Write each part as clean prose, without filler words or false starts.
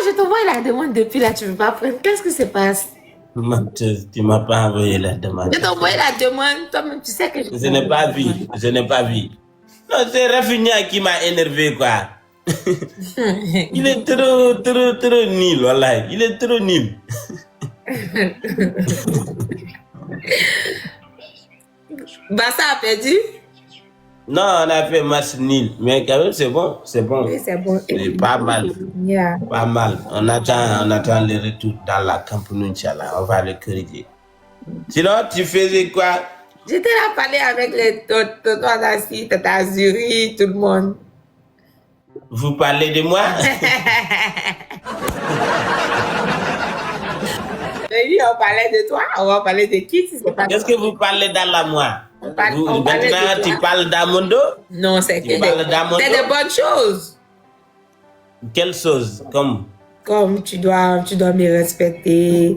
je t'envoie la demande depuis là, tu veux pas prendre. Qu'est-ce qui se passe? Tu m'as pas envoyé la demande. Je t'ai envoyé la demande, toi-même, tu sais que je n'ai pas vu. Je n'ai pas vu. Non, c'est Rafinha qui m'a énervé, quoi. Il est trop nul, voilà. Il est trop nul. Barça a perdu? Non, on a fait match nul. Mais quand même, c'est bon. C'est bon. Oui, c'est bon. C'est pas mal. Yeah. Pas mal. On attend le retour dans la campagne, Inch'Allah. On va le corriger. Sinon, tu faisais quoi? J'étais là parler avec les tontons Anassi, Tata Azuri, tout le monde. Vous parlez de moi? Oui, on parlait de toi, on va parler de qui si c'est pas. Qu'est-ce que vous parlez dans la moi? On maintenant, tu parles d'Amondo? Non, c'est que des bonnes choses. Quelles choses? Comme tu dois me respecter,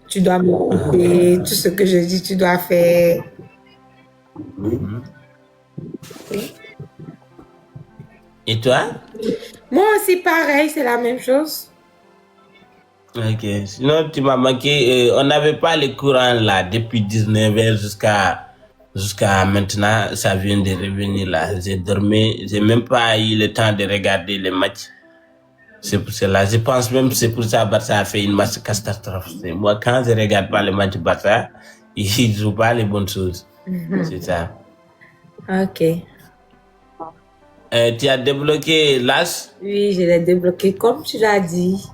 tu dois m'écouter, tout ce que je dis, tu dois faire. Oui. Et toi? Moi aussi, pareil, c'est la même chose. Ok. Sinon, tu m'as manqué. On n'avait pas le courant là depuis 19h jusqu'à maintenant. Ça vient de revenir là. J'ai dormi. J'ai même pas eu le temps de regarder les matchs. C'est pour cela. Je pense même que c'est pour ça que Barça a fait une match catastrophe. Moi, quand je regarde pas le match Barça, ils ne jouent pas les bonnes choses. C'est ça. Ok. Tu as débloqué l'AS? Oui, je l'ai débloqué comme tu l'as dit.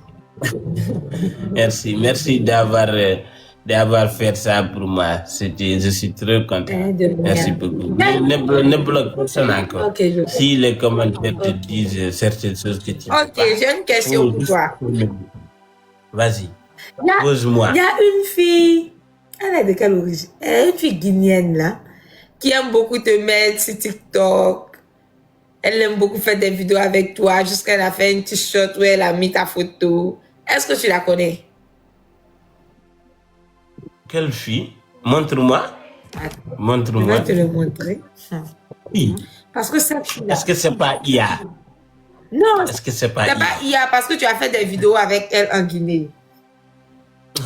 Merci d'avoir fait ça pour moi. Je suis très content. Merci beaucoup. Ne bloque personne encore. Okay, si les commentaires te disent certaines choses que tu Ok, j'ai une question pour toi. Vas-y, pose-moi. Il y a une fille, elle est de quelle origine? Elle est une fille guinéenne là, qui aime beaucoup te mettre sur TikTok. Elle aime beaucoup faire des vidéos avec toi, jusqu'à elle a fait une t-shirt où elle a mis ta photo. Est-ce que tu la connais? Quelle fille? Montre-moi. Montre-moi. Je vais te le montrer. Oui. Parce que cette fille-là... Est-ce que c'est pas IA? Non. Est-ce que c'est pas IA? C'est pas IA parce que tu as fait des vidéos avec elle en Guinée.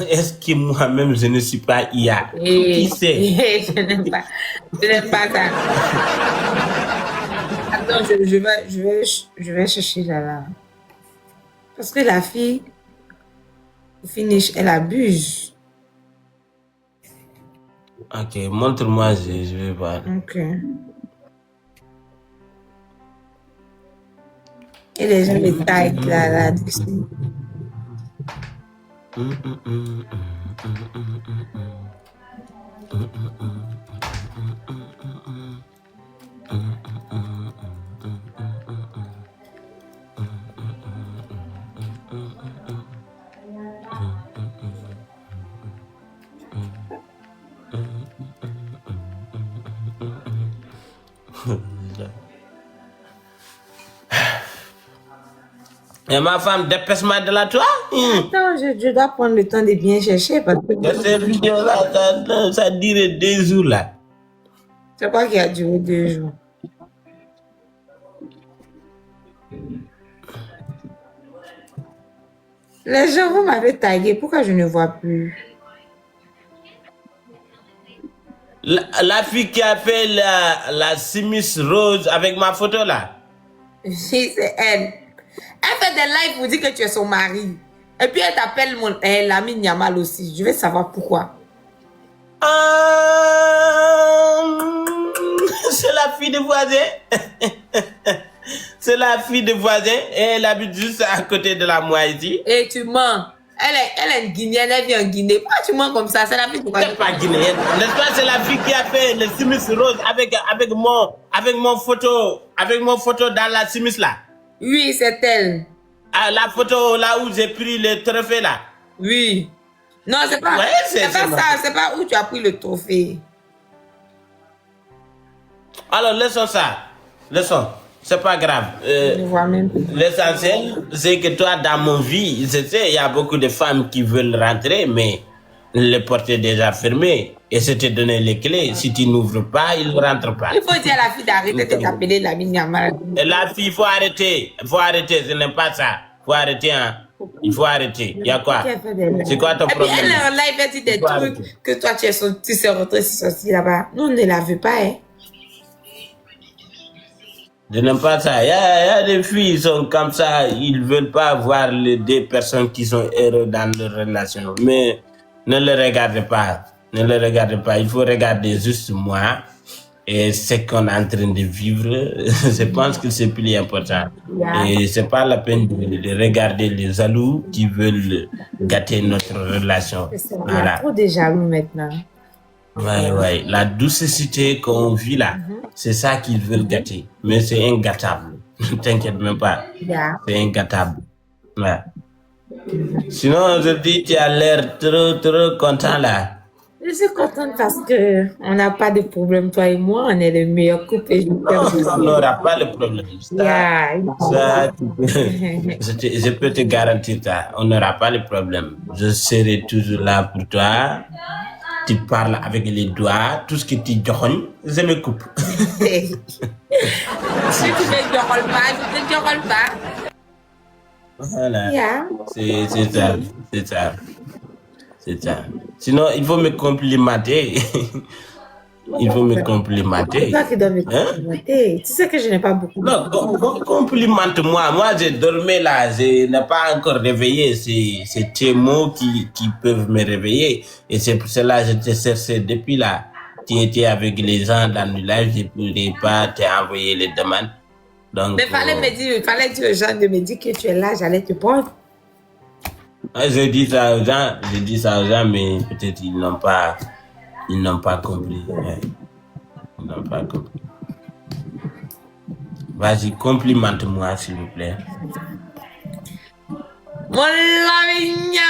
Est-ce que moi-même je ne suis pas IA? Qui sait? Je n'aime pas. Je n'aime pas ça. Attends, je vais chercher là. Parce que la fille, au finish, elle abuse. Ok, montre-moi, je vais voir. Ok. Et les gens me taillent là, dessus. Et ma femme, dépêche-moi de la toi. Attends, je dois prendre le temps de bien chercher parce que... Cette vidéo-là, ça dirait 2 jours là. C'est quoi qui a duré 2 jours? Les gens, vous m'avez tagué. Pourquoi je ne vois plus? La fille qui a fait la simis rose avec ma photo là. Oui, c'est elle. Elle fait des lives pour dire que tu es son mari. Et puis elle t'appelle l'ami Nyamal aussi. Je veux savoir pourquoi. C'est la fille de voisin. C'est la fille de voisin. Et elle habite juste à côté de la moi ici. Et tu mens. Elle est une Guinéenne, elle vit en Guinée. Pourquoi tu mens comme ça? C'est la fille de voisin. Elle n'est pas guinéenne. N'est-ce pas? C'est la fille qui a fait le simis rose avec mon photo dans la simis là. Oui, c'est elle. Ah, la photo là où j'ai pris le trophée là. Oui. Non, c'est pas, ouais, c'est pas ça. C'est pas où tu as pris le trophée. Alors, laissons ça. Laissons. C'est pas grave. Je ne vois même plus. L'essentiel, c'est que toi, dans mon vie, je sais, il y a beaucoup de femmes qui veulent rentrer, mais les portes sont déjà fermées. Et je te donné les clés. Si tu n'ouvres pas, ils ne rentrent pas. Il faut dire à la fille d'arrêter de t'appeler la Minyamara. La fille, il faut arrêter. Il faut arrêter. Ce n'est pas ça. Il faut arrêter. Hein. Il faut arrêter. Il y a quoi? C'est quoi ton Et puis problème? elle est en live, elle dit des trucs que toi tu sais rentrer sorti là-bas. Nous, on ne la veut pas, hein. Je n'aime pas ça. Il y a des filles qui sont comme ça. Ils ne veulent pas voir des personnes qui sont heureuses dans leur relation. Mais ne le regardez pas. Ne le regardez pas. Il faut regarder juste moi et ce qu'on est en train de vivre. Je pense que c'est plus important. Et c'est pas la peine de regarder les jaloux qui veulent gâter notre relation. Il y a trop de jaloux maintenant. Ouais. La doucecité qu'on vit là, c'est ça qu'ils veulent gâter. Mais c'est ingâtable. Ne t'inquiète même pas. C'est ingâtable. Ouais. Sinon, aujourd'hui, tu as l'air trop content là. Je suis contente parce que on n'a pas de problème, toi et moi. On est le meilleur couple. Et on n'aura pas de problème. Ça, je peux te garantir ça. On n'aura pas de problème. Je serai toujours là pour toi. Tu parles avec les doigts, tout ce que tu joignes, je me coupe. Si tu ne déroules pas, je ne déroule pas. Voilà. C'est ça. Sinon, il faut me complimenter. Il faut me complimenter. C'est toi qui dois me complimenter. Tu sais que je n'ai pas beaucoup. Non, complimente-moi. Moi, je dormais là. Je n'ai pas encore réveillé. C'est tes mots qui peuvent me réveiller. Et c'est pour cela que je te cherchais depuis là. Tu étais avec les gens dans le live. Je ne pourrais pas t'envoyer les demandes. Donc, mais fallait dire aux gens de me dire que tu es là. J'allais te prendre. Je dis ça aux gens, mais peut-être ils n'ont pas compris. Ouais. Ils n'ont pas compris. Vas-y, complimente-moi, s'il vous plaît. Mon lavignol.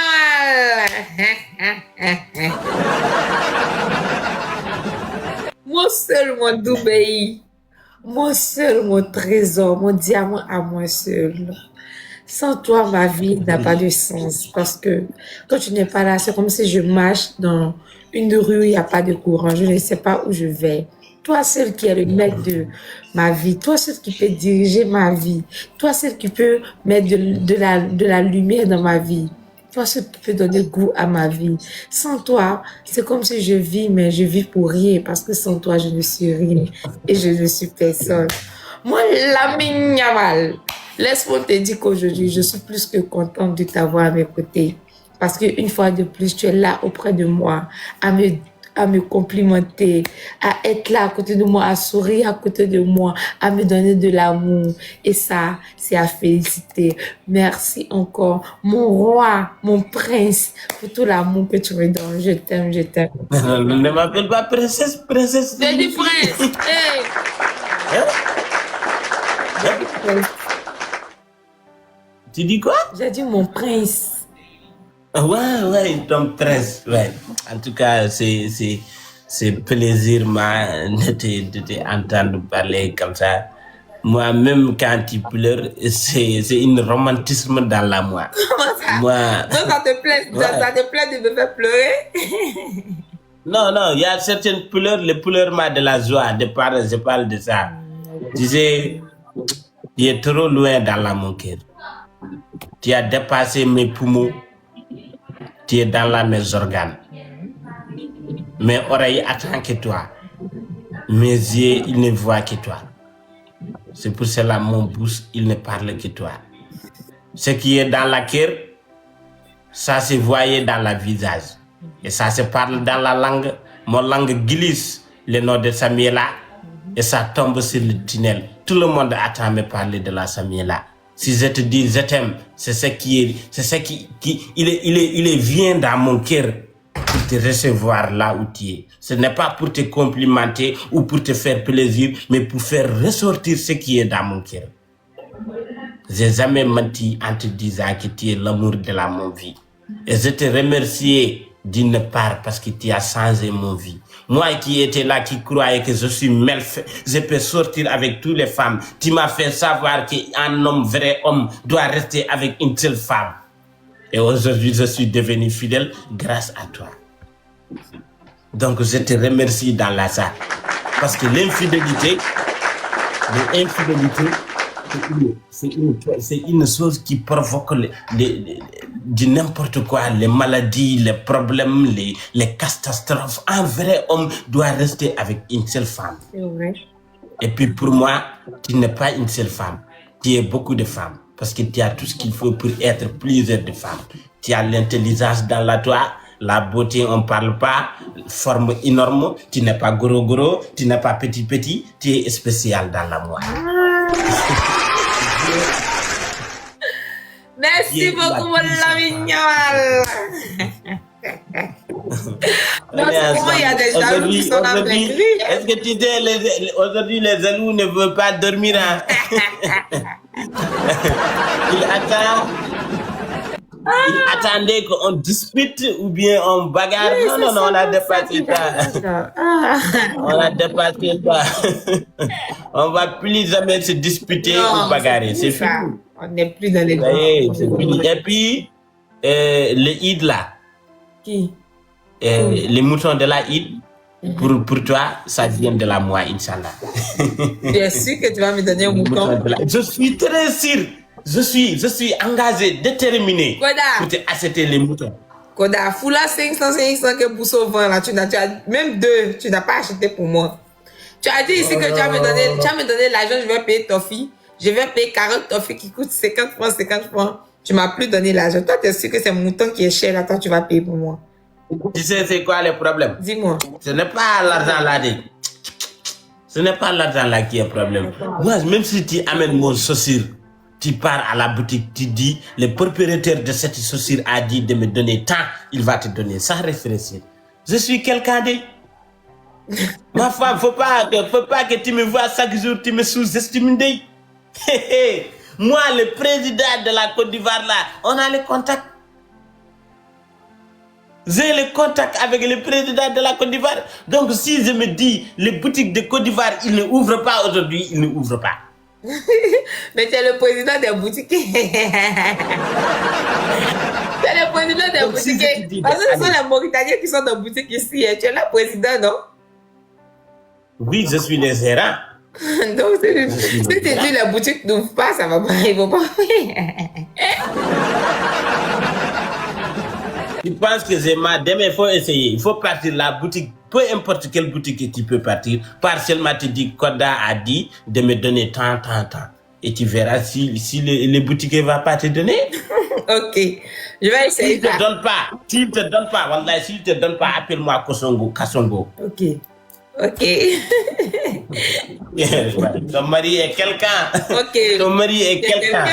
Mon seul, mon Dubaï. Mon seul, mon trésor, mon diamant à moi seul. Sans toi, ma vie n'a pas de sens parce que quand tu n'es pas là, c'est comme si je marche dans une rue où il n'y a pas de courant. Je ne sais pas où je vais. Toi, seul qui est le maître de ma vie. Toi, seul qui peut diriger ma vie. Toi, seul qui peut mettre de la lumière dans ma vie. Toi, seul qui peut donner goût à ma vie. Sans toi, c'est comme si je vis, mais je vis pour rien parce que sans toi, je ne suis rien et je ne suis personne. Moi, Lamine Yamal. Laisse-moi te dire qu'aujourd'hui, je suis plus que contente de t'avoir à mes côtés. Parce qu'une fois de plus, tu es là auprès de moi, à me complimenter, à être là à côté de moi, à sourire à côté de moi, à me donner de l'amour. Et ça, c'est à féliciter. Merci encore, mon roi, mon prince, pour tout l'amour que tu me donnes. Je t'aime, je t'aime. Ne m'appelle pas princesse. C'est du prince. Hey. Tu dis quoi? J'ai dit mon prince. Ouais, ton prince. Ouais. En tout cas, c'est plaisir de te entendre parler comme ça. Moi, même quand tu pleures, c'est un romantisme dans la moi. Comment ça? Moi, donc ça te plaît de me faire pleurer? Non, il y a certaines pleurs, les pleurs de la joie. Je parle de ça. Tu sais, tu es trop loin dans mon cœur. Tu as dépassé mes poumons. Tu es dans mes organes. Mes oreilles attendent que toi. Mes yeux, ils ne voient que toi. C'est pour cela mon bouche, il ne parle que toi. Ce qui est dans la cœur, ça se voyait dans le visage. Et ça se parle dans la langue. Mon langue glisse le nom de Samuela et ça tombe sur le tunnel. Tout le monde attend à me parler de la Samuela. Si je te dis je t'aime, c'est ce qui vient dans mon cœur pour te recevoir là où tu es. Ce n'est pas pour te complimenter ou pour te faire plaisir, mais pour faire ressortir ce qui est dans mon cœur. J'ai jamais menti en te disant que tu es l'amour de mon vie. Et je te remercie d'une part parce que tu as changé mon vie. Moi qui étais là, qui croyais que je suis mal fait, je peux sortir avec toutes les femmes. Tu m'as fait savoir qu'un homme, vrai homme, doit rester avec une seule femme. Et aujourd'hui, je suis devenu fidèle grâce à toi. Donc, je te remercie dans la salle. Parce que l'infidélité c'est une chose qui provoque du n'importe quoi, les maladies, les problèmes, les catastrophes. Un vrai homme doit rester avec une seule femme. C'est vrai. Et puis pour moi, tu n'es pas une seule femme. Tu es beaucoup de femmes. Parce que tu as tout ce qu'il faut pour être plusieurs de femmes. Tu as l'intelligence dans la toi, la beauté, on ne parle pas, forme énorme, tu n'es pas gros, tu n'es pas petit, tu es spécial dans l'amour. Merci beaucoup, mon ami. Donc, comment il y a des jaloux qui sont dans les grilles? Est-ce que tu sais, aujourd'hui, les jaloux ne veulent pas dormir. Hein? Il attendait qu'on dispute ou bien on bagarre. Oui, non, on a dépassé ça. On a dépassé ça. On va plus jamais se disputer ou bagarrer. C'est fini. On n'est plus dans les Et puis, le Eid là. Qui? Les moutons de la Eid. Pour toi, ça vient de la moi, Inch'Allah. Tu es sûr que tu vas me donner un mouton? Je suis très sûr. Je suis engagé, déterminé pour te acheter les moutons. Koda, Foula 500 que pour sauver là, tu as même deux, tu n'as pas acheté pour moi. Tu as dit ici que tu vas me donner l'argent, je vais payer Toffee. Je vais payer 40 Toffee qui coûtent 50 francs. Tu m'as plus donné l'argent. Toi, tu es sûr que c'est mon mouton qui est cher là, toi, tu vas payer pour moi. Tu sais, c'est quoi le problème? Dis-moi. Ce n'est pas l'argent là. Ce n'est pas l'argent là qui est le problème. Moi, même si tu amènes mon saucire, tu pars à la boutique, tu dis, le propriétaire de cette chaussure a dit de me donner tant, il va te donner sans réfléchir. Je suis quelqu'un de... Ma femme, faut pas que tu me vois chaque jour, tu me sous-estimes. Moi, le président de la Côte d'Ivoire là, on a le contact. J'ai le contact avec le président de la Côte d'Ivoire. Donc si je me dis, les boutiques de Côte d'Ivoire, ils ne ouvrent pas aujourd'hui, ils ne ouvrent pas. Mais tu es le président des boutiques. Tu es le président des boutiques. Parce que ce sont les Mauritaniens qui sont dans la boutique ici. Tu es le président, non? Oui, je suis le gérant. Donc, si tu dis la boutique n'ouvre pas, ça va pas. Ils vont pas. Tu penses que j'ai mal? Demain, il faut essayer. Il faut partir la boutique. Peu importe quelle boutique que tu peux partir. Partiellement, tu dis, Koda a dit de me donner tant. Et tu verras si les boutiques ne vont pas te donner. Ok. Je vais essayer. S'il ne te donne pas, wallah, s'il te donne pas, appelle-moi Kassongo. Ok. Ton mari est quelqu'un. Ok. Ton mari est quelqu'un.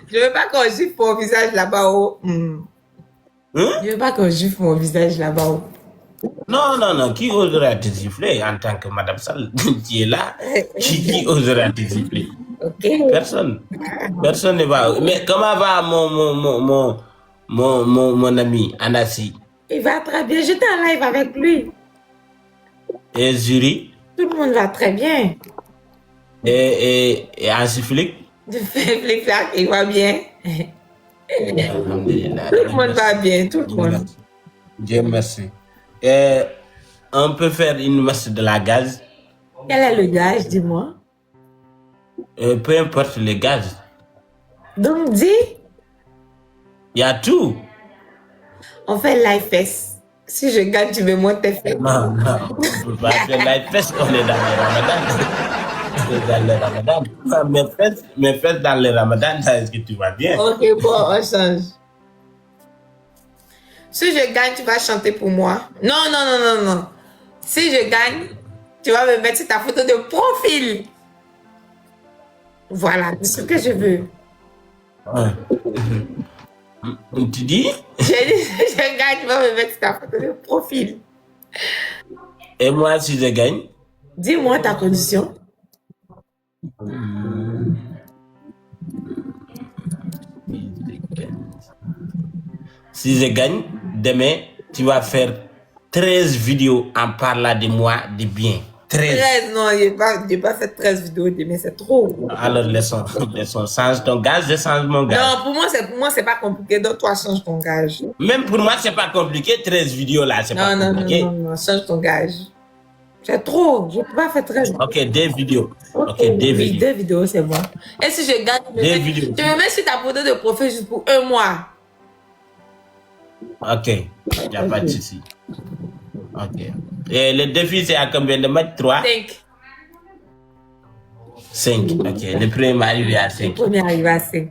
Je veux pas qu'on gifle mon visage là-bas. Je veux pas qu'on gifle mon visage là-bas. Non. Qui osera te gifler en tant que Madame Sall? Tu es là. Qui osera te gifler? Ok. Personne ne va. Mais comment va mon ami Anassi? Il va très bien. J'étais en live avec lui. Et Zuri? Tout le monde va très bien. Et Ansi Flick? Flic-flac, il va bien. Tout le monde va bien, tout le monde. Dieu merci. On peut faire une masse de la gaz. Quel est le gaz, dis-moi? Peu importe le gaz. Donc, dis. Il y a tout. On fait live fest. Si je gagne, tu me montres tes fesses. Non, on ne peut pas faire live fest, on est dans le Ramadan. Mes fesses dans le Ramadan, est-ce que tu vas bien? Ok, bon, on change. Si je gagne, tu vas chanter pour moi. Non. Si je gagne, tu vas me mettre ta photo de profil. Voilà, c'est ce que je veux. Ouais. Tu dis? J'ai dit, si je gagne, tu vas me mettre ta photo de profil. Et moi, si je gagne? Dis-moi ta condition. Si je gagne, demain, tu vas faire 13 vidéos en parlant de moi, de bien. 13, non, je n'ai pas fait 13 vidéos demain, c'est trop. Alors, laissons, change ton gage, je change mon gage. Non, pour moi, c'est pas compliqué, donc toi, change ton gage. Même pour moi, c'est pas compliqué, 13 vidéos là, c'est pas compliqué. Non, change ton gage. C'est trop. Je ne peux pas faire très longtemps. Ok, des vidéos. Ok, des Oui, vidéos. 2 vidéos, c'est bon. Et si je gagne, Des vidéos. je me mets sur ta photo de profil juste pour 1 mois. Ok, il n'y a pas de souci. Ok. Et le défi, c'est à combien de matchs? 3? 5. 5. Ok, le premier est arrivé à 5. Le premier arrivé à 5.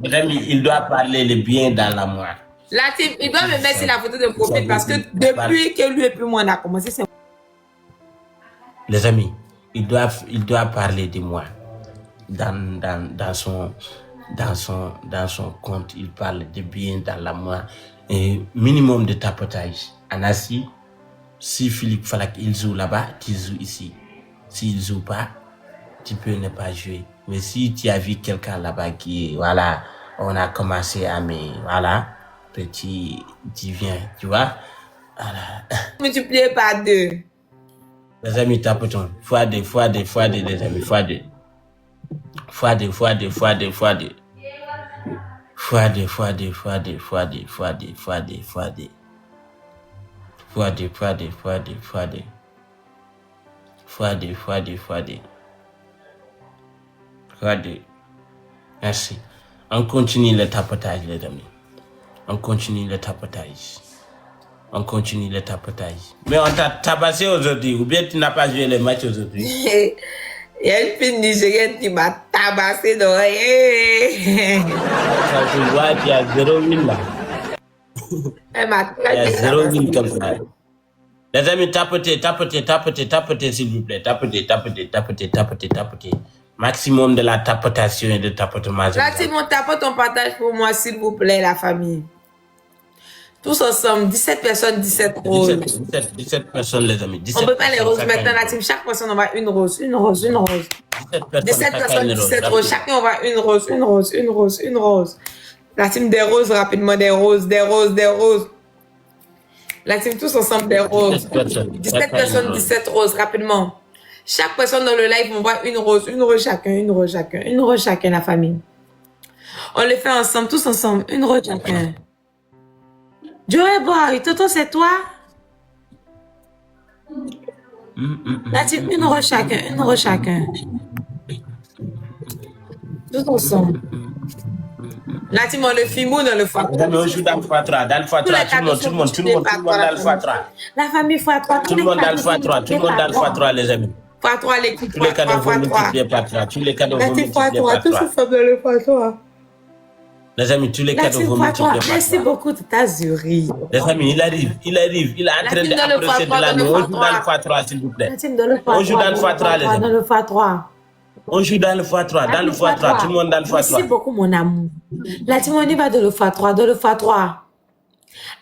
Mesdames, il doit parler le bien dans la moi. La team, il doit me mettre sur la photo de profil parce que depuis que lui et puis moi on a commencé, c'est... Les amis, il doit parler de moi. Dans son compte, il parle de bien dans la moi. Et minimum de tapotage. Anassi, si Philippe Falak il joue là-bas, tu joues ici. S'il joue pas, tu peux ne pas jouer. Mais si tu as vu quelqu'un là-bas qui, voilà, on a commencé à voilà, petit, tu viens, tu vois. Voilà. Multiplié par 2. Les amis, tapotons. Fois 2, les amis, fois 2. Fois 2. Merci. On continue le tapotage, les amis. On continue le tapotage. Mais on t'a tabassé aujourd'hui, ou bien tu n'as pas joué le match aujourd'hui? Il y a une fille nigérienne qui m'a tabassé d'oreiller. Ça se voit, il y a 0 000 là. Elle m'a Il y a très 0 000 comme ça. Les amis, tapotez, s'il vous plaît. Tapotez. Maximum de la tapotation et de tapotement. Là, si mon tapote, on partage pour moi, s'il vous plaît, la famille. Tous ensemble, 17 personnes, 17 roses. 17 personnes, les amis. On ne peut pas les roses maintenant, la team. Chaque personne, on va une rose. 17 personnes, 17 roses. Chacun, on va une rose. La team des roses, rapidement, des roses. La team, tous ensemble, des roses. 17 personnes, 17 roses, rapidement. Chaque personne dans le live, on voit une rose chacun, la famille. On le fait ensemble, tous ensemble, une rose chacun. Joey Boy, Toto, c'est toi? La team, une rose chacun. Tous ensemble. La team, on le filme dans le foie. On joue dans le foie 3, tout le monde dans le foie 3. La famille foie 3. Tout le monde dans le foie 3, les amis. Foie 3, l'équipe tous les cadeaux vont multiplier par 3. Tous les cadeaux vont multiplier par 3. Tous ensemble dans le foie 3. Les amis, tous les cadeaux vont multiplier par 3. Merci beaucoup de ta jury. Les amis, il arrive. Il est en train d'approcher de la nuit. On joue dans le foie 3, s'il vous plaît. On joue dans le foie 3, les amis. Dans le foie 3. On joue dans le foie 3, tout le monde dans le foie 3. Merci beaucoup, mon amour. La team, on y va dans le foie 3,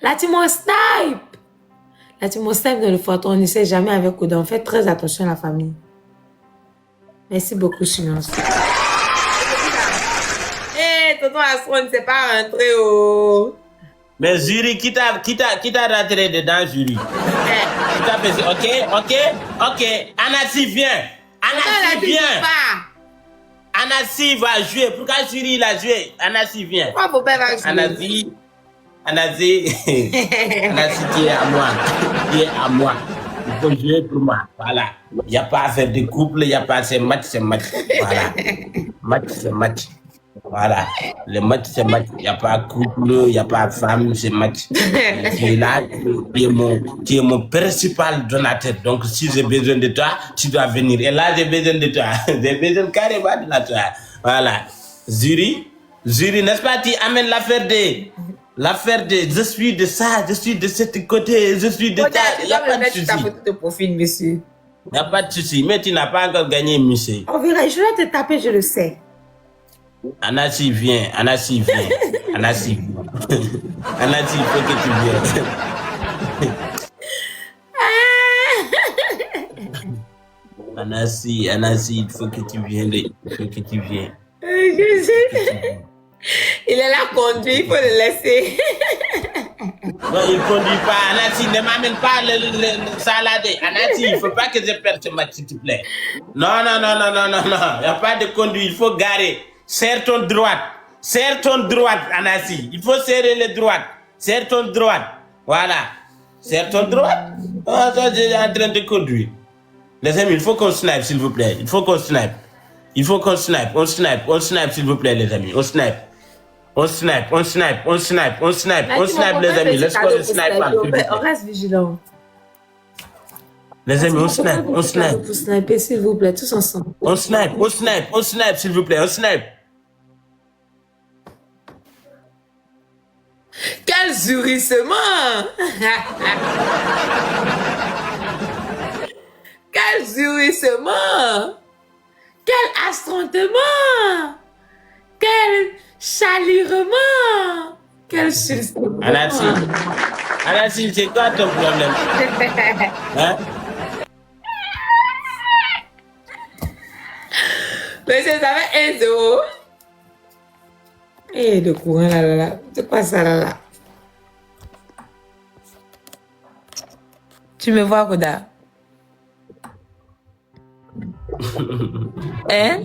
La team, on snipe. Dans le foie 3, on ne sait jamais avec Oda. On fait très attention à la famille. Merci beaucoup, Silence. Hé, tonton Astro ne s'est pas rentré, oh. Mais jury, qui t'a rentré dedans, jury? Qui t'a fait, ok. Anassi, viens. Anassi va jouer. Pourquoi jury il a joué? Anassi, viens. Pourquoi mon père va jouer? Anassi, tu es à moi. Il faut jouer pour moi. Voilà. Il n'y a pas à faire de couple, il n'y a pas à faire match. Voilà. Match. Voilà. Le match, c'est match. Il n'y a pas de couple, il n'y a pas de femme, c'est match. Tu es là, tu es mon principal donateur. Donc, si j'ai besoin de toi, tu dois venir. Et là, j'ai besoin de toi. J'ai besoin carrément de toi. Voilà. Jury, n'est-ce pas, tu amènes l'affaire de je suis de ça, je suis de cet côté, je suis de ça. Il n'y a pas de souci. Ta photo de profil, monsieur. Il n'y a pas de souci. Mais tu n'as pas encore gagné, monsieur. On verra, je vais te taper, je le sais. Anassi, viens. Anassi, il faut que tu viennes. Anassi, il faut que tu viennes. Je sais. Il est là conduit, il faut le laisser. Non, il ne conduit pas. Anassi, ne m'amène pas le salade. Anassi, il ne faut pas que je perde ce match, s'il te plaît. Non. Il n'y a pas de conduite, il faut garer. Serre ton droite, Anassi. Il faut serrer les droites. Serre ton droite. Voilà. Serre ton droite. Oh, ça, j'ai en train de conduire. Les amis, il faut qu'on snipe, s'il vous plaît. Il faut qu'on snipe. Il faut qu'on snipe. On snipe, s'il vous plaît, les amis. On snipe. On snipe, les amis. Let's go to snipe. On reste vigilant. Les amis, on snipe. Pour sniper, s'il vous plaît, tous ensemble. On snipe, s'il vous plaît. On snipe. Quel zurissement! Quel zurissement! Quel astrontement! Quel chalurement! Quel sursautement! Anassi, c'est quoi ton problème? Hein? Monsieur, ça fait 1-0. Eh, le courant là. C'est quoi ça là? Tu me vois, Koda? Hein?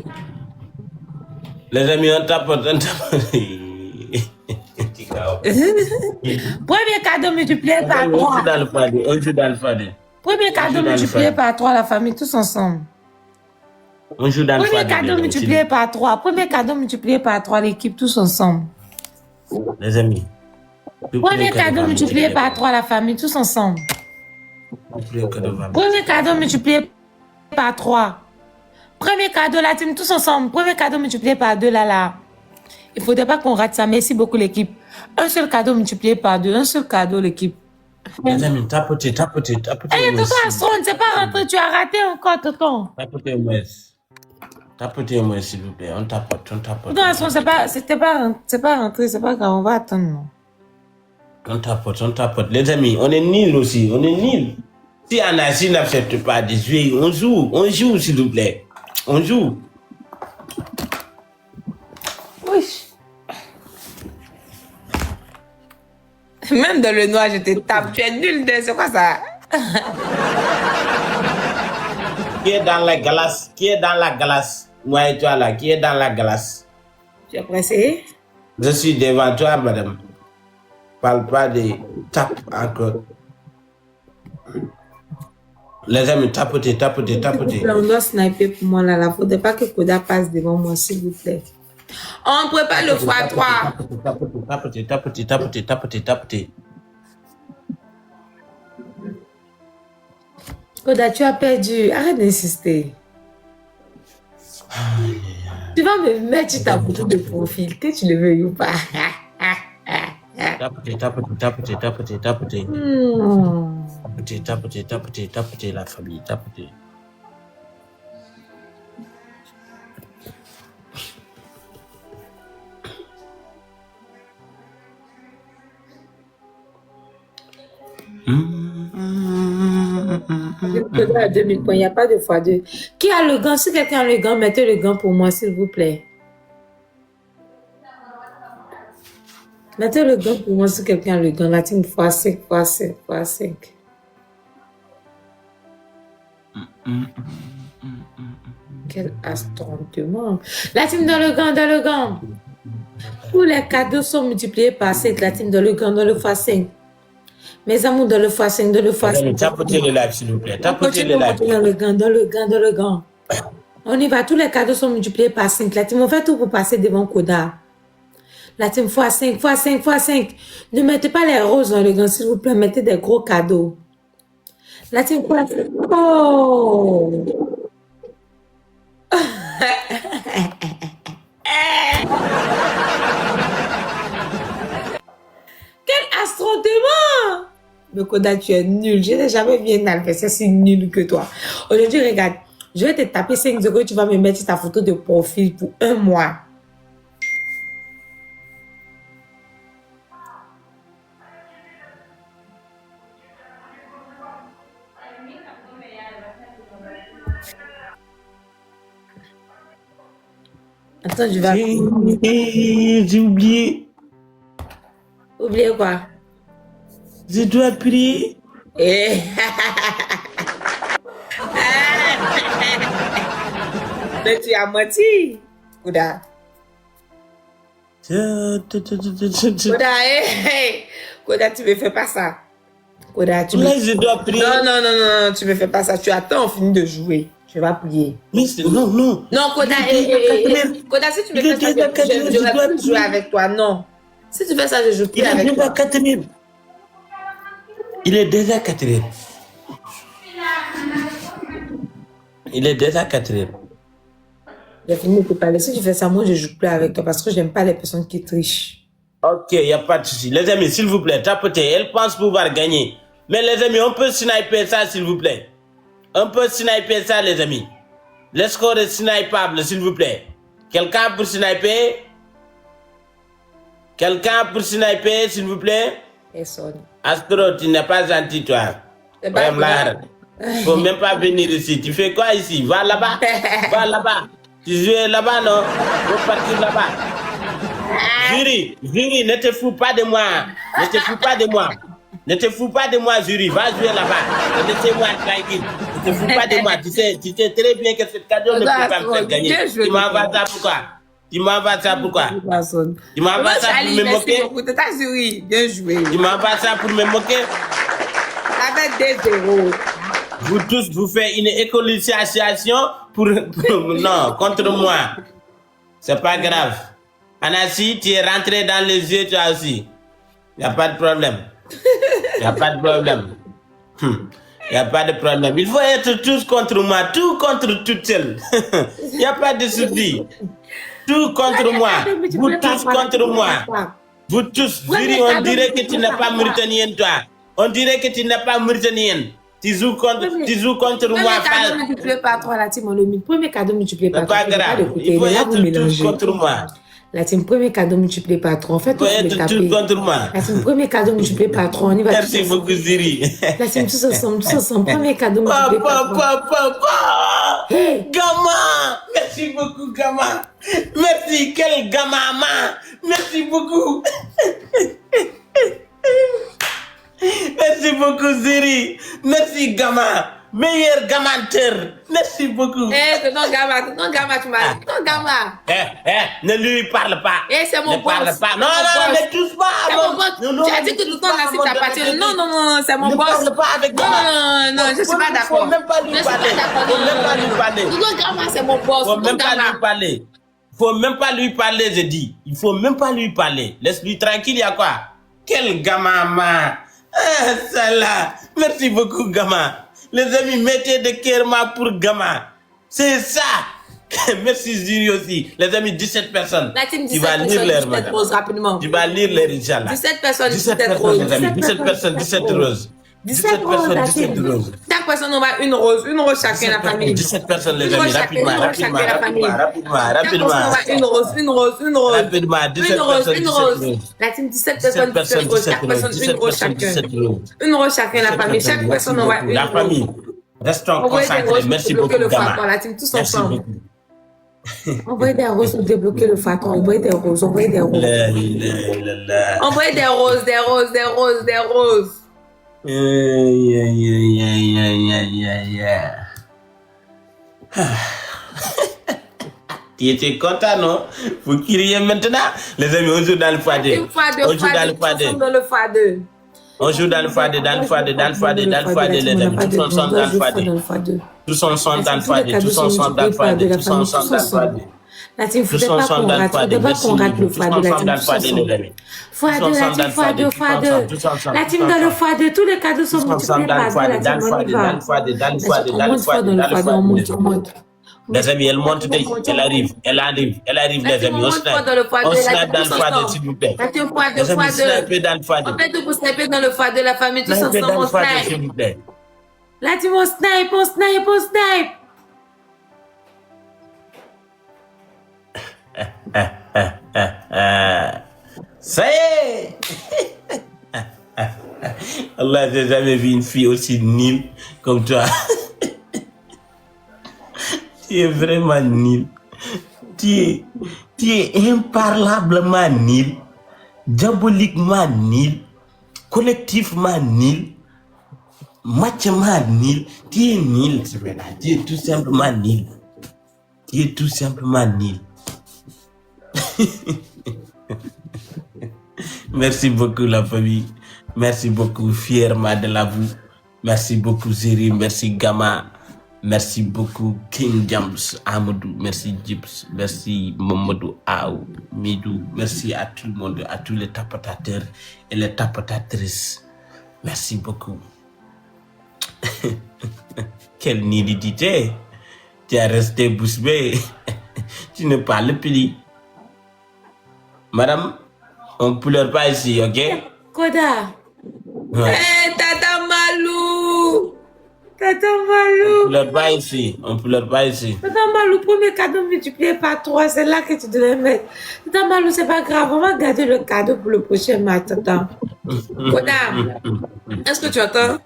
Les amis, on tapote. Premier cadeau multiplié par 3. On joue dans le fadé. Premier cadeau multiplié par 3, la famille, tous ensemble. On joue dans le Premier cadeau multiplié par 3. Premier cadeau multiplié par 3, l'équipe, tous ensemble. Les amis. Premier cadeau multiplié par 3, la famille, tous ensemble. Premier cadeau multiplié par 3. Premier cadeau, la team, tous ensemble. Premier cadeau multiplié par 2, là. Il ne faudrait pas qu'on rate ça. Merci beaucoup, l'équipe. Un seul cadeau multiplié par 2. Un seul cadeau, l'équipe. Les amis, tapotez. Eh, Tonton Astron, c'est pas rentré. Tu as raté encore, Tonton. Tapotez-moi, s'il vous plaît. On tapote. Tonton Astron, c'est pas rentré. C'est pas grave. On va attendre, non. On tapote. Les amis, on est nuls aussi. Si Anassi n'accepte pas de jouer, on joue, s'il vous plaît. On joue. Oui. Même dans le noir, je te tape. Tu es nul de... C'est quoi ça? Qui est dans la glace? Moi et toi là, qui est dans la glace? Tu es pressé? Je suis devant toi, madame. Parle pas de tape encore. Les amis, tapotez. On doit sniper pour moi là. Il ne faudrait pas que Koda passe devant moi, s'il vous plaît. On prépare le x3. Tapotez. Koda, tu as perdu. Arrête d'insister. Tu vas me mettre sur ta photo de profil, que tu le veux ou pas. Tapotez, la famille, tapotez. À 2000 points, il n'y a pas de x2. Qui a le gant? Si quelqu'un a le gant, mettez le gant pour moi, s'il vous plaît. Mettez le gant pour moi si quelqu'un a le gant. La team x5. Quel astronnement. La team dans le gant. Tous les cadeaux sont multipliés par 5. La team dans le gant, dans le x5. Mes amours, dans le x5. Tapotez le live, s'il vous plaît. Tapotez le live. Dans le gant. On y va. Tous les cadeaux sont multipliés par 5. La team, on fait tout pour passer devant Koda. La team x5. Ne mettez pas les roses dans le gant, s'il vous plaît. Mettez des gros cadeaux. La team x5. Oh! Quel astronnement! Mais Koda, tu es nul. Je n'ai jamais vu un adversaire si nul que toi. Aujourd'hui, regarde, je vais te taper 5-0 et tu vas me mettre ta photo de profil pour 1 mois. Attends, je vais... J'ai oublié. Oubliez quoi? Je dois prier. Eh. Mais tu as menti. Koda. Koda, Koda, tu me fais pas ça. Koda, tu Là, je dois prier. Non, tu me fais pas ça. Tu attends, on finit de jouer. Je vais prier. Non. Non, Koda, Koda, si tu me fais ça, je vais plus jouer avec toi. Non. Si tu fais ça, je joue plus avec toi. Il est déjà 4h. Il est déjà 4h. J'ai fini de te parler. Si tu fais ça, moi, je joue plus avec toi parce que je n'aime pas les personnes qui trichent. Ok, il n'y a pas de souci. Les amis, s'il vous plaît, tapotez. Elle pense pouvoir gagner. Mais les amis, on peut sniper ça, s'il vous plaît. On peut sniper ça, les amis. Le score est snipeable, s'il vous plaît. Quelqu'un pour sniper? Quelqu'un pour sniper, s'il vous plaît? Personne. Astro, tu n'es pas gentil, toi. Faut même pas venir ici. Tu fais quoi ici? Va là-bas. Va là-bas. Tu joues là-bas, non? Faut partir là-bas. Jury, ne te fous pas de moi. Ne te fous pas de moi. Ne te fous pas de moi, Jury. Va jouer là-bas. Laissez-moi tranquille. Ne te fous pas de moi. Tu sais très bien que cette cadeau ne peut pas me faire gagner. Tu m'envoies ça pourquoi? Tu m'envoies ça pourquoi? Tu m'envoies ça pour me moquer? Bien joué. Tu m'envoies ça pour me moquer? Avec des zéros. Vous tous, vous faites une écologisation non, contre moi. C'est pas grave. Anassi, tu es rentré dans les yeux, toi aussi. Il n'y a pas de problème. Il n'y a pas de problème. Il n'y a pas de problème. Il faut être tous contre moi, tout contre toute seule. Il n'y a pas de souci. Tout contre moi. Vous tous contre moi. Vous tous. On dirait que tu n'es pas mauritanienne, toi. On dirait que tu n'es pas mauritanienne. Tu joues contre moi. Premier cadeau multiplié par 3, la team, on le met. Premier cadeau multiplié par 3. C'est pas grave. Il faut être tous contre moi. La team, premier cadeau multiplié par 3. En fait, il faut être tous contre moi. La team, premier cadeau multiplié par 3. On y va. Merci beaucoup, Ziri. La team, tous ensemble. Premier cadeau multiplié par 3. Hey. Gamma. Merci beaucoup, Gamma. Merci, quel Gamma. Merci beaucoup. Merci beaucoup, Ziri. Merci, Gamma. Meilleur gamanteur. Merci beaucoup. Non, Gamma, tu m'as dit. Non, Gamma. Ne lui parle pas. C'est mon boss. Parle pas. Non, ne touche pas. C'est mon boss. Tu as dit que tout le temps, là, c'est ta partie. Non, c'est mon boss. Ne parle pas avec moi. Non, je suis pas d'accord. Faut même pas lui parler. Non, Gamma, c'est mon boss. Faut même pas lui parler. Faut même pas lui parler, je dis. Il faut même pas lui parler. Laisse-lui tranquille, il y a quoi? Quel gamin. Ça là. Merci beaucoup, gamin. Les amis, mettez de Kerma pour Gamma. C'est ça. Merci Ziri aussi. Les amis, 17 personnes. La team 17 tu vas lire les roses rapidement. Tu vas lire les Inch'Allah. 17 personnes, 17 roses. Les amis, 17 personnes, 17 roses. 17 personnes, 17 roses. Chaque personne, on va une rose chacun la famille. 17 personnes, les amis, rapidement. Rapidement. Une rose. Rapidement, 17 personnes, 17 roses. La team 17 personnes, 17 roses. Chaque personne, une rose chacun. Une rose chacun la famille. Chaque personne, on va une rose. La famille. Restons concentrés. Merci beaucoup, Gamma. La team tous ensemble. Envoyez des roses pour débloquer le facteur. Envoyez des roses. Envoyez des roses. Tu étais content, non? Vous criez maintenant? Les amis, on joue dans le fadé. On joue dans le fadé. On joue dans le fadé, les amis. Tous ensemble dans le fadé. Tous ensemble dans le fadé. La team, faut pas qu'on rate le fadé. La team, fadé. La team dans le fadé, tous les cadeaux sont multipliés par 2. La team, on y va. On monte. Les amis, elle monte, elle arrive, les amis. On snipe dans le fadé, s'il vous plaît. Les amis, sniper dans le fadé. En fait, vous snipez dans le fadé, la famille, tous ensemble, on snipe. S'il vous plaît. La team, on snipe. Ça y est. Allah, j'ai jamais vu une fille aussi nulle comme toi. Tu es vraiment nul. Tu es imparlablement nul, diaboliquement nul, collectivement nul, matchement nul. Tu es nul, c'est vrai. Tu es tout simplement nul. Merci beaucoup la famille. Merci beaucoup fièrement de la vous. Merci beaucoup Ziri, merci Gama. Merci beaucoup King James Amadou, merci Gibbs, merci Mamadou Aou, Midou, merci à tout le monde, à tous les tapotateurs et les tapotatrices. Merci beaucoup. Quelle nudité. Tu es resté bouche bée. Tu ne parles plus. Madame, on ne pleure pas ici, ok? Koda. Ouais. Eh, Tata Malou. Tata On Malou. ne pleure pas ici. On ne pleure pas ici. Tata Malou, premier cadeau multiplié par 3, c'est là que tu devais mettre. Tata Malou, c'est pas grave, on va garder le cadeau pour le prochain mois, Tata. Koda, est-ce que tu entends?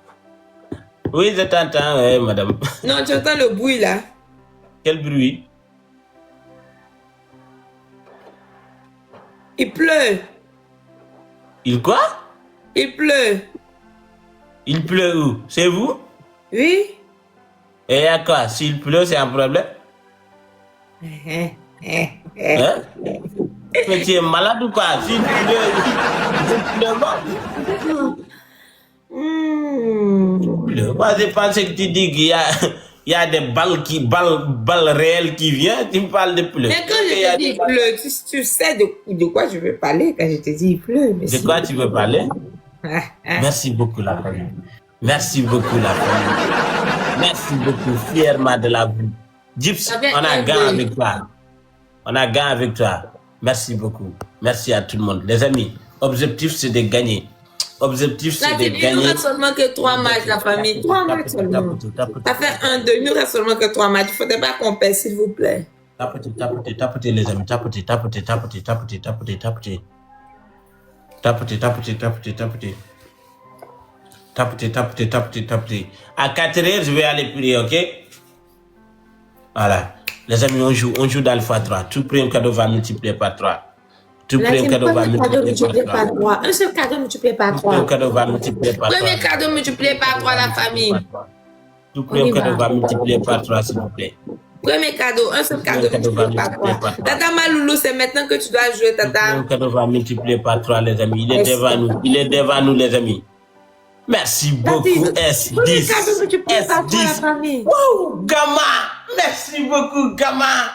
Oui, je t'entends, ouais, madame. Non, tu entends le bruit là? Quel bruit? Il pleut. Il quoi? Il pleut. Il pleut où? C'est vous? Oui? Et à quoi? S'il pleut, c'est un problème? Hein? Mais tu es malade ou quoi? S'il pleut pas. Moi, je pensais que tu dis qu'il y a des balles réelles qui viennent. Tu me parles de pleuve. Mais quand je te dis il pleut, tu sais de quoi je veux parler quand je te dis il pleut. De quoi tu veux parler? Merci beaucoup la famille. Merci beaucoup la famille. Merci beaucoup fièrement de la vie. Gibbs, on a gagné avec toi. On a gagné avec toi. Merci beaucoup. Merci à tout le monde. Les amis, objectif c'est de gagner. Objectif c'est de gagner. Il nous reste seulement que 3 matchs la famille. 3 matchs seulement. Ça fait 1, 2. Il nous reste seulement que 3 matchs. Il ne faudrait pas qu'on perde s'il vous plaît. Tapotez les amis. Tapotez. À 4 heures, je vais aller prier, ok? Voilà. Les amis, on joue dans le x3. Tout premier cadeau va multiplier par 3. Tout premier cadeau va multiplier par 3. Un seul cadeau multiplié par 3. Premier cadeau va multiplier par 3. Premier cadeau multiplié par 3, la famille. Tout premier cadeau va multiplier par 3, s'il vous plaît. Premier cadeau, un seul cadeau multiplié par 3. Tata Maloulou, c'est maintenant que tu dois jouer, Tata. Premier cadeau va multiplier par 3, les amis. Il est devant nous. Il est devant nous, les amis. Merci beaucoup, S10. S10. Wow, Gama. Merci beaucoup, Gama.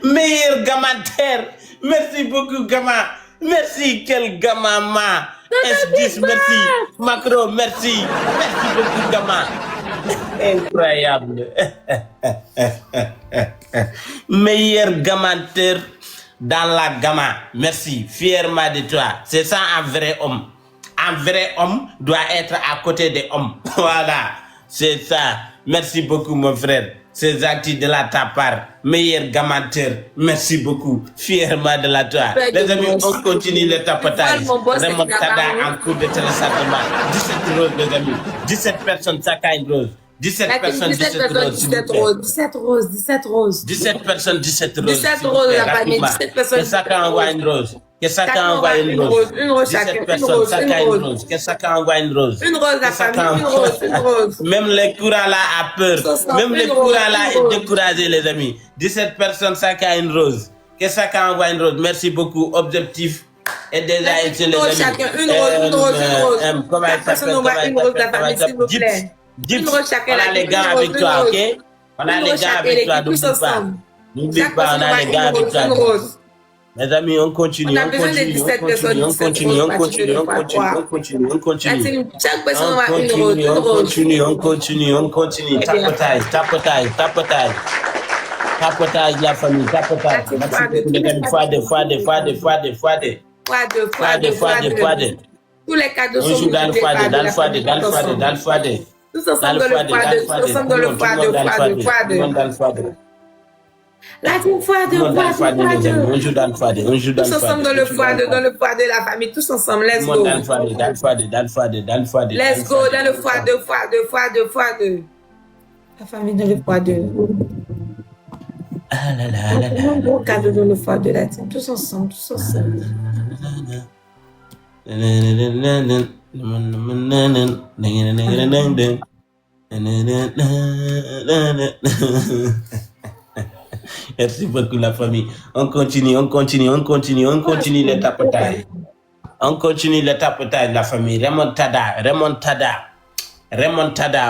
Meilleur Gama-terre. Merci beaucoup, Gama. Merci, quel Gama, ma. S10, merci. Macro, merci. Merci beaucoup, Gama. Incroyable. Meilleur Gama-terre dans la Gama. Merci, fièrement de toi. C'est ça un vrai homme. Un vrai homme doit être à côté des hommes. Voilà, c'est ça. Merci beaucoup, mon frère. C'est gentil de la ta part. Meilleur Gama-terre. Merci beaucoup. Fièrement de la toi. Les amis, on continue le tapotage. Remontada en cours de téléchargement. 17 roses, les amis. 17 personnes, chacun une rose. 17 personnes, 17 roses. 17 roses, 17 roses, 17 roses. 17 personnes, 17 roses. 17 roses, la famille, 17 personnes. Que chacun envoie une rose. Que chacun envoie une rose. Une rose, 17 personnes, chacun une rose. Que chacun envoie une rose. Une rose, la famille, une rose, une rose. Même les courants là a peur. Même les courants là est découragé, les amis. 17 personnes, chacun une rose. Que chacun envoie une rose. Merci beaucoup. Objectif est déjà été, les amis. Chacun, une rose, une rose, une rose. Comment il s'appelle? Une rose, la famille, s'il vous plaît. Gibbs, on a les gars avec toi, ok? On a les gars avec toi, n'oublie pas. N'oublie pas, on a les gars avec toi. Mes amis, on continue, on continue, on continue, on continue, on continue, on continue, on continue. Chaque personne aura une rose, une rose. On continue, on continue, on continue. Tapotage, tapotage, tapotage. Tapotage, la famille, tapotage. Merci beaucoup, les amis. Fois deux. Tous les cadeaux on joue dans le foyer, dans le foyer, dans le foyer, dans le foyer. Tous ensemble dans le foyer, tous ensemble dans le foyer. La team foyer, on joue dans le foyer, on joue dans le foyer. Tous ensemble dans le foyer de la famille, tous ensemble, let's go. Dans le foyer, dans le foyer, dans le foyer, dans le foyer. Let's go dans le foyer. La famille dans le foyer. Ah là là là là. Un gros cadeau dans le foyer de la team, tous ensemble, tous ensemble. Merci beaucoup la famille. On continue le tapotage. On continue le tapotage, la famille. Remontada,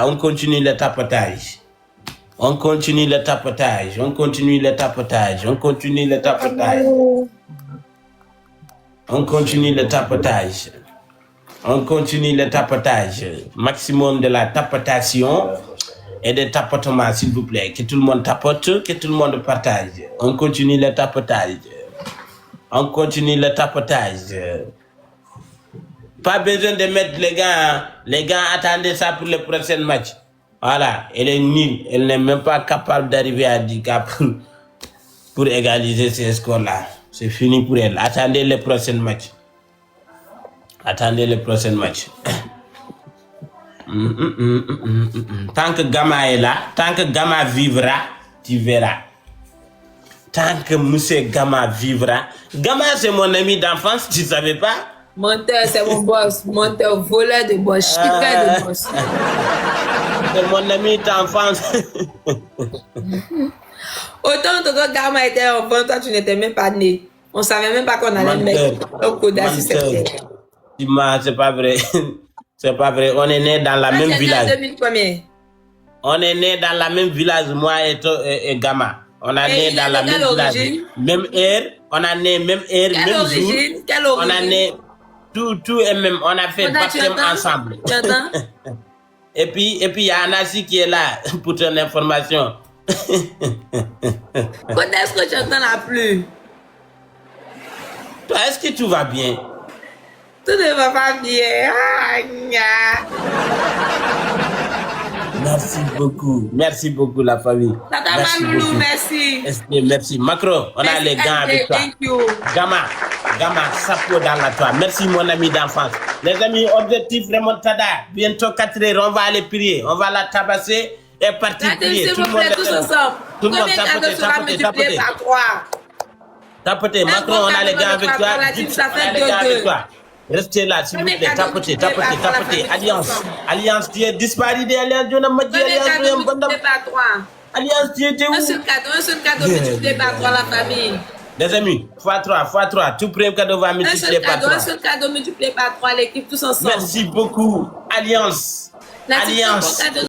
on continue le tapotage. On continue le tapotage. Maximum de la tapotation et de tapotement, s'il vous plaît. Que tout le monde tapote, que tout le monde partage. On continue le tapotage. Pas besoin de mettre les gars. Les gars, attendez ça pour le prochain match. Voilà, elle est nulle. Elle n'est même pas capable d'arriver à 10 cas pour égaliser ces scores-là. C'est fini pour elle. Attendez le prochain match. Tant que Gamma est là, tant que Gamma vivra, tu verras. Tant que Monsieur Gamma vivra. Gamma, c'est mon ami d'enfance, tu savais pas? Menteur, c'est mon boss. Menteur, voleur de boss, chiffre de boss. C'est mon ami d'enfance. Autant que Gamma était enfant, toi tu n'étais même pas né. On savait même pas qu'on allait mettre un codage sur cette terre. C'est pas vrai. C'est pas vrai. On est né dans la même village. 2000 combien? On est né dans la même village, moi et Gamma. On a né dans la même village. Même heure. On a né même heure, même jour. Quelle origine? On a né tout et même. On a fait baptême ensemble. Tu entends? Et puis il y a Anassi qui est là pour ton information. Quand est-ce que tu entends la pluie? Toi, est-ce que tout va bien? Tout ne va pas bien. Ah, Merci beaucoup la famille. Tata Maloulou, merci. Merci. Macron, on a les gants avec toi. Thank you. Gamma, chapeau dans la toile. Merci mon ami d'enfance. Les amis, objectif remontada. Bientôt 4 heures, on va aller prier. On va la tabasser et partir prier. Tout le monde tous ensemble. Tout le monde tapotez. Macron, on a les gants avec toi. Restez là, s'il vous plaît. Tapotez. Alliance, tu es disparu de Alliance. Alliance, tu es où? Un seul cadeau multiplié par 3 la famille. Les amis, x3. Tout premier cadeau va multiplier par 3. Un seul cadeau multiplié par 3, l'équipe tous ensemble. Merci beaucoup. Alliance.